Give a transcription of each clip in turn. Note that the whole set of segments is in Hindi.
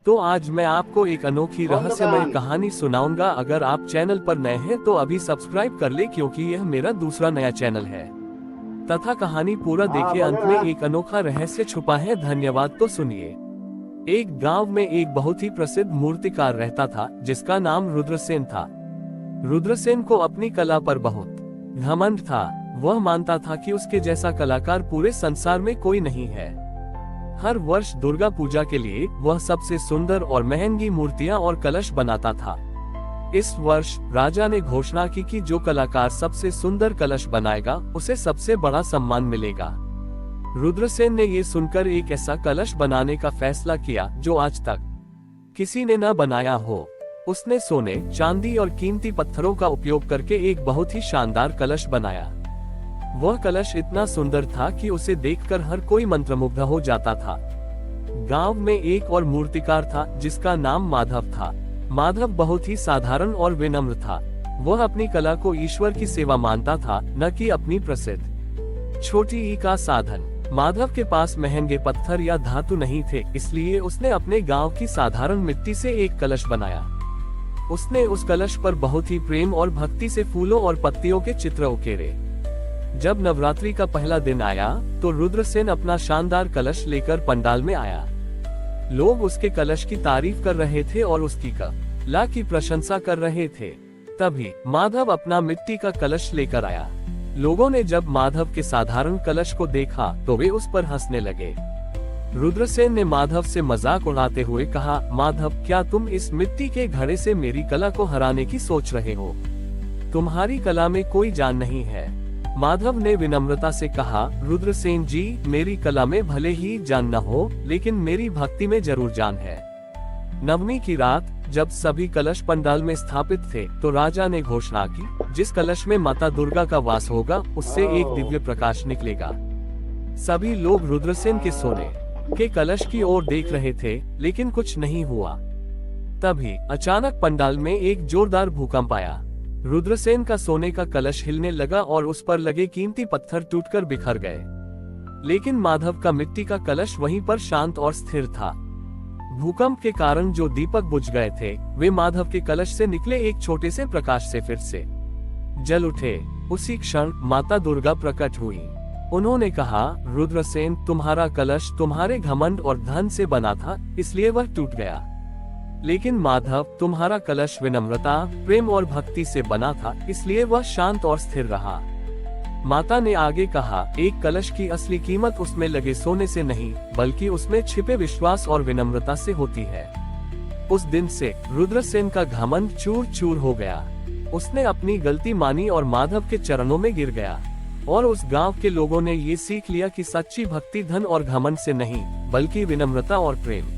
तो आज मैं आपको एक अनोखी रहस्यमय कहानी सुनाऊंगा। अगर आप चैनल पर नए हैं तो अभी सब्सक्राइब कर ले, क्योंकि यह मेरा दूसरा नया चैनल है। तथा कहानी पूरा देखिए, अंत में एक अनोखा रहस्य छुपा है। धन्यवाद। तो सुनिए। एक गांव में एक बहुत ही प्रसिद्ध मूर्तिकार रहता था, जिसका नाम रुद्रसेन था। रुद्रसेन को अपनी कला पर बहुत घमंड था। वह मानता था कि उसके जैसा कलाकार पूरे संसार में कोई नहीं है। हर वर्ष दुर्गा पूजा के लिए वह सबसे सुंदर और महंगी मूर्तियां और कलश बनाता था। इस वर्ष राजा ने घोषणा की कि जो कलाकार सबसे सुंदर कलश बनाएगा उसे सबसे बड़ा सम्मान मिलेगा। रुद्रसेन ने ये सुनकर एक ऐसा कलश बनाने का फैसला किया जो आज तक किसी ने न बनाया हो। उसने सोने, चांदी और कीमती पत्थरों का उपयोग करके एक बहुत ही शानदार कलश बनाया। वह कलश इतना सुंदर था कि उसे देखकर हर कोई मंत्रमुग्ध हो जाता था। गांव में एक और मूर्तिकार था, जिसका नाम माधव था। माधव बहुत ही साधारण और विनम्र था। वह अपनी कला को ईश्वर की सेवा मानता था, न कि अपनी प्रसिद्ध छोटी ई का साधन। माधव के पास महंगे पत्थर या धातु नहीं थे, इसलिए उसने अपने गांव की साधारण मिट्टी से एक कलश बनाया। उसने उस कलश पर बहुत ही प्रेम और भक्ति से फूलों और पत्तियों के चित्र उकेरे। जब नवरात्रि का पहला दिन आया तो रुद्रसेन अपना शानदार कलश लेकर पंडाल में आया। लोग उसके कलश की तारीफ कर रहे थे और उसकी कला की प्रशंसा कर रहे थे। तभी माधव अपना मिट्टी का कलश लेकर आया। लोगों ने जब माधव के साधारण कलश को देखा तो वे उस पर हंसने लगे। रुद्रसेन ने माधव से मजाक उड़ाते हुए कहा, माधव, क्या तुम इस मिट्टी के घड़े से मेरी कला को हराने की सोच रहे हो? तुम्हारी कला में कोई जान नहीं है। माधव ने विनम्रता से कहा, रुद्रसेन जी, मेरी कला में भले ही जान न हो, लेकिन मेरी भक्ति में जरूर जान है। नवमी की रात जब सभी कलश पंडाल में स्थापित थे तो राजा ने घोषणा की, जिस कलश में माता दुर्गा का वास होगा उससे एक दिव्य प्रकाश निकलेगा। सभी लोग रुद्रसेन के सोने के कलश की ओर देख रहे थे, लेकिन कुछ नहीं हुआ। तभी अचानक पंडाल में एक जोरदार भूकंप आया। रुद्रसेन का सोने का कलश हिलने लगा और उस पर लगे कीमती पत्थर टूटकर बिखर गए। लेकिन माधव का मिट्टी का कलश वहीं पर शांत और स्थिर था। भूकंप के कारण जो दीपक बुझ गए थे, वे माधव के कलश से निकले एक छोटे से प्रकाश से फिर से जल उठे। उसी क्षण माता दुर्गा प्रकट हुई। उन्होंने कहा, रुद्रसेन, तुम्हारा कलश तुम्हारे घमंड और धन से बना था, इसलिए वह टूट गया। लेकिन माधव, तुम्हारा कलश विनम्रता, प्रेम और भक्ति से बना था, इसलिए वह शांत और स्थिर रहा। माता ने आगे कहा, एक कलश की असली कीमत उसमें लगे सोने से नहीं, बल्कि उसमें छिपे विश्वास और विनम्रता से होती है। उस दिन से रुद्रसेन का घमंड चूर चूर हो गया। उसने अपनी गलती मानी और माधव के चरणों में गिर गया। और उस गांव के लोगों ने ये सीख लिया कि सच्ची भक्ति धन और घमंड से नहीं, बल्कि विनम्रता और प्रेम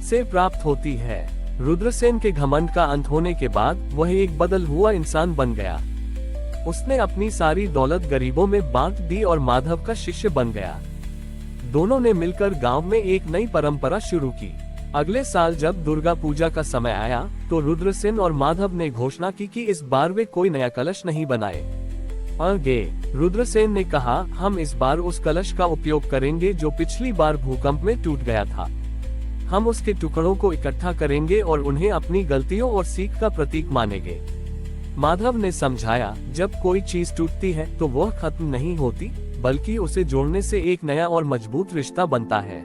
से प्राप्त होती है। रुद्रसेन के घमंड का अंत होने के बाद वह एक बदल हुआ इंसान बन गया। उसने अपनी सारी दौलत गरीबों में बांट दी और माधव का शिष्य बन गया। दोनों ने मिलकर गांव में एक नई परंपरा शुरू की। अगले साल जब दुर्गा पूजा का समय आया तो रुद्रसेन और माधव ने घोषणा की कि इस बार वे कोई नया कलश नहीं बनाए। आगे रुद्रसेन ने कहा, हम इस बार उस कलश का उपयोग करेंगे जो पिछली बार भूकंप में टूट गया था। हम उसके टुकड़ों को इकट्ठा करेंगे और उन्हें अपनी गलतियों और सीख का प्रतीक मानेंगे। माधव ने समझाया, जब कोई चीज टूटती है तो वह खत्म नहीं होती, बल्कि उसे जोड़ने से एक नया और मजबूत रिश्ता बनता है।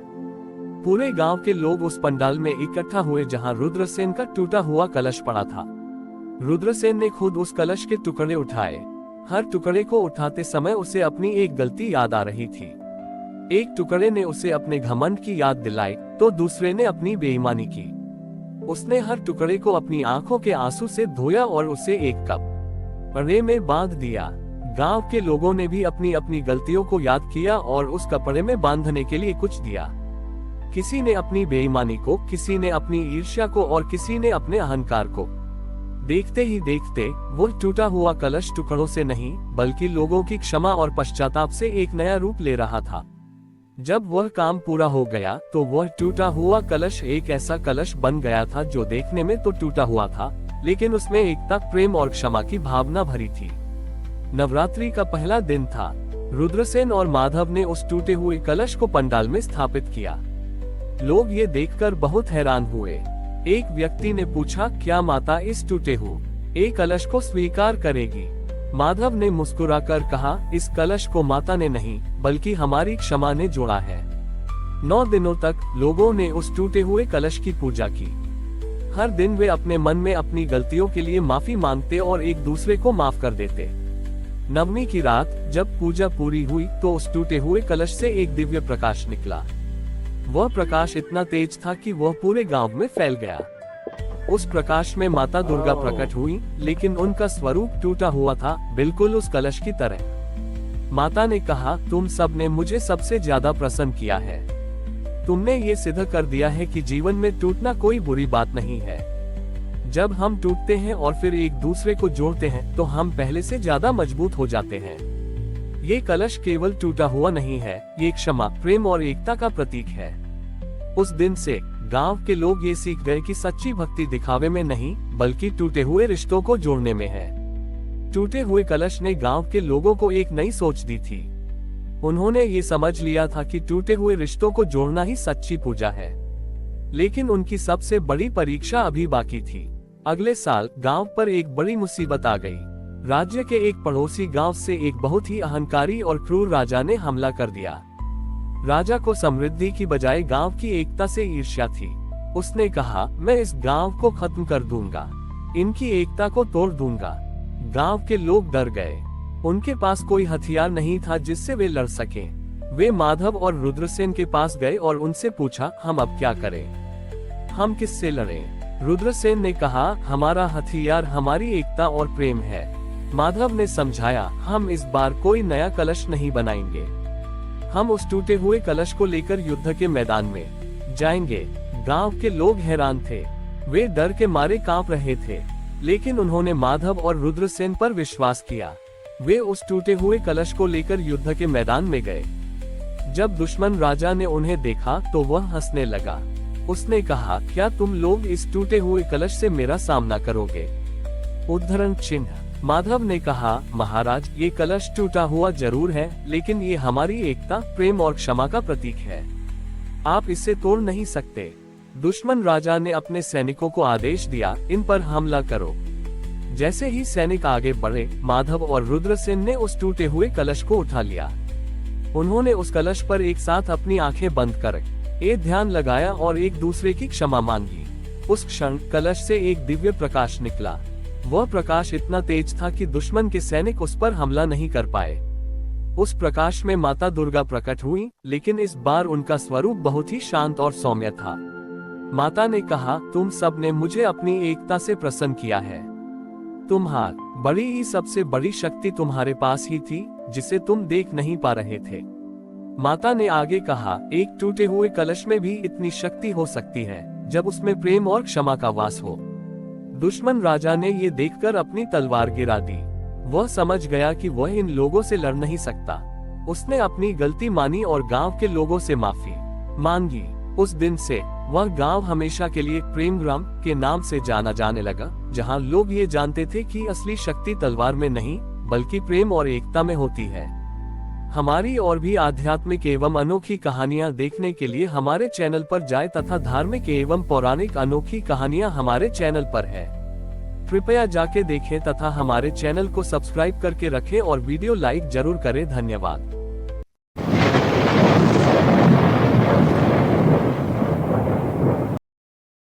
पूरे गांव के लोग उस पंडाल में इकट्ठा हुए जहां रुद्रसेन का टूटा हुआ कलश पड़ा था। रुद्रसेन ने खुद उस कलश के टुकड़े उठाए। हर टुकड़े को उठाते समय उसे अपनी एक गलती याद आ रही थी। एक टुकड़े ने उसे अपने घमंड की याद दिलाई, तो दूसरे ने अपनी बेईमानी की। उसने हर टुकड़े को अपनी आंखों के आंसू से धोया और उसे एक कपड़े में बांध दिया। गांव के लोगों ने भी अपनी अपनी गलतियों को याद किया और उस कपड़े में बांधने के लिए कुछ दिया। किसी ने अपनी बेईमानी को, किसी ने अपनी ईर्ष्या को और किसी ने अपने अहंकार को। देखते ही देखते वो टूटा हुआ कलश टुकड़ों से नहीं, बल्कि लोगों की क्षमा और पश्चाताप से एक नया रूप ले रहा था। जब वह काम पूरा हो गया तो वह टूटा हुआ कलश एक ऐसा कलश बन गया था जो देखने में तो टूटा हुआ था, लेकिन उसमें एकता, प्रेम और क्षमा की भावना भरी थी। नवरात्रि का पहला दिन था। रुद्रसेन और माधव ने उस टूटे हुए कलश को पंडाल में स्थापित किया। लोग ये देखकर बहुत हैरान हुए। एक व्यक्ति ने पूछा, क्या माता इस टूटे हुए कलश को स्वीकार करेगी? माधव ने मुस्कुराकर कहा, इस कलश को माता ने नहीं बल्कि हमारी क्षमा ने जोड़ा है। 9 दिनों तक लोगों ने उस टूटे हुए कलश की पूजा की। हर दिन वे अपने मन में अपनी गलतियों के लिए माफी मांगते और एक दूसरे को माफ कर देते। नवमी की रात जब पूजा पूरी हुई तो उस टूटे हुए कलश से एक दिव्य प्रकाश निकला। वह प्रकाश इतना तेज था कि वह पूरे गांव में फैल गया। उस प्रकाश में माता दुर्गा प्रकट हुई, लेकिन उनका स्वरूप टूटा हुआ था, बिल्कुल उस कलश की तरह। माता ने कहा, तुम सब ने मुझे सबसे ज्यादा प्रसन्न किया है। तुमने ये सिद्ध कर दिया है कि जीवन में टूटना कोई बुरी बात नहीं है। जब हम टूटते हैं और फिर एक दूसरे को जोड़ते हैं तो हम पहले से ज्यादा मजबूत हो जाते हैं। ये कलश केवल टूटा हुआ नहीं है, ये क्षमा, प्रेम और एकता का प्रतीक है। उस दिन से गांव के लोग ये सीख गए कि सच्ची भक्ति दिखावे में नहीं बल्कि टूटे हुए रिश्तों को जोड़ने में है। टूटे हुए कलश ने गांव के लोगों को एक नई सोच दी थी। उन्होंने ये समझ लिया था कि टूटे हुए रिश्तों को जोड़ना ही सच्ची पूजा है। लेकिन उनकी सबसे बड़ी परीक्षा अभी बाकी थी। अगले साल गांव पर एक बड़ी मुसीबत आ गई। राज्य के एक पड़ोसी गांव से एक बहुत ही अहंकारी और क्रूर राजा ने हमला कर दिया। राजा को समृद्धि की बजाय गांव की एकता से ईर्ष्या थी। उसने कहा, मैं इस गांव को खत्म कर दूंगा, इनकी एकता को तोड़ दूंगा। गांव के लोग डर गए। उनके पास कोई हथियार नहीं था जिससे वे लड़ सकें। वे माधव और रुद्रसेन के पास गए और उनसे पूछा, हम अब क्या करें? हम किससे लड़ें? रुद्रसेन ने कहा, हमारा हथियार हमारी एकता और प्रेम है। माधव ने समझाया, हम इस बार कोई नया कलश नहीं बनाएंगे। हम उस टूटे हुए कलश को लेकर युद्ध के मैदान में जाएंगे। गांव के लोग हैरान थे। वे डर के मारे कांप रहे थे, लेकिन उन्होंने माधव और रुद्रसेन पर विश्वास किया। वे उस टूटे हुए कलश को लेकर युद्ध के मैदान में गए। जब दुश्मन राजा ने उन्हें देखा तो वह हंसने लगा। उसने कहा, क्या तुम लोग इस टूटे हुए कलश से मेरा सामना करोगे? उद्धरण चिन्ह। माधव ने कहा, महाराज, ये कलश टूटा हुआ जरूर है, लेकिन ये हमारी एकता, प्रेम और क्षमा का प्रतीक है। आप इसे तोड़ नहीं सकते। दुश्मन राजा ने अपने सैनिकों को आदेश दिया, इन पर हमला करो। जैसे ही सैनिक आगे बढ़े, माधव और रुद्रसेन ने उस टूटे हुए कलश को उठा लिया। उन्होंने उस कलश पर एक साथ अपनी आंखें बंद कर ध्यान लगाया और एक दूसरे की क्षमा मांगी। उस क्षण कलश से एक दिव्य प्रकाश निकला। वह प्रकाश इतना तेज था कि दुश्मन के सैनिक उस पर हमला नहीं कर पाए। उस प्रकाश में माता दुर्गा प्रकट हुई, लेकिन इस बार उनका स्वरूप बहुत ही शांत और सौम्य था। माता ने कहा, तुम सब ने मुझे अपनी एकता से प्रसन्न किया है। तुम्हारी बड़ी ही सबसे बड़ी शक्ति तुम्हारे पास ही थी, जिसे तुम देख नहीं पा रहे थे। माता ने आगे कहा, एक टूटे हुए कलश में भी इतनी शक्ति हो सकती है जब उसमें प्रेम और क्षमा का वास हो। दुश्मन राजा ने ये देखकर अपनी तलवार गिरा दी। वह समझ गया कि वह इन लोगों से लड़ नहीं सकता। उसने अपनी गलती मानी और गांव के लोगों से माफी मांगी। उस दिन से वह गांव हमेशा के लिए प्रेम ग्राम के नाम से जाना जाने लगा, जहां लोग ये जानते थे कि असली शक्ति तलवार में नहीं बल्कि प्रेम और एकता में होती है। हमारी और भी आध्यात्मिक एवं अनोखी कहानियां देखने के लिए हमारे चैनल पर जाएं तथा धार्मिक एवं पौराणिक अनोखी कहानियां हमारे चैनल पर है। कृपया जाके देखें तथा हमारे चैनल को सब्सक्राइब करके रखें और वीडियो लाइक जरूर करें। धन्यवाद।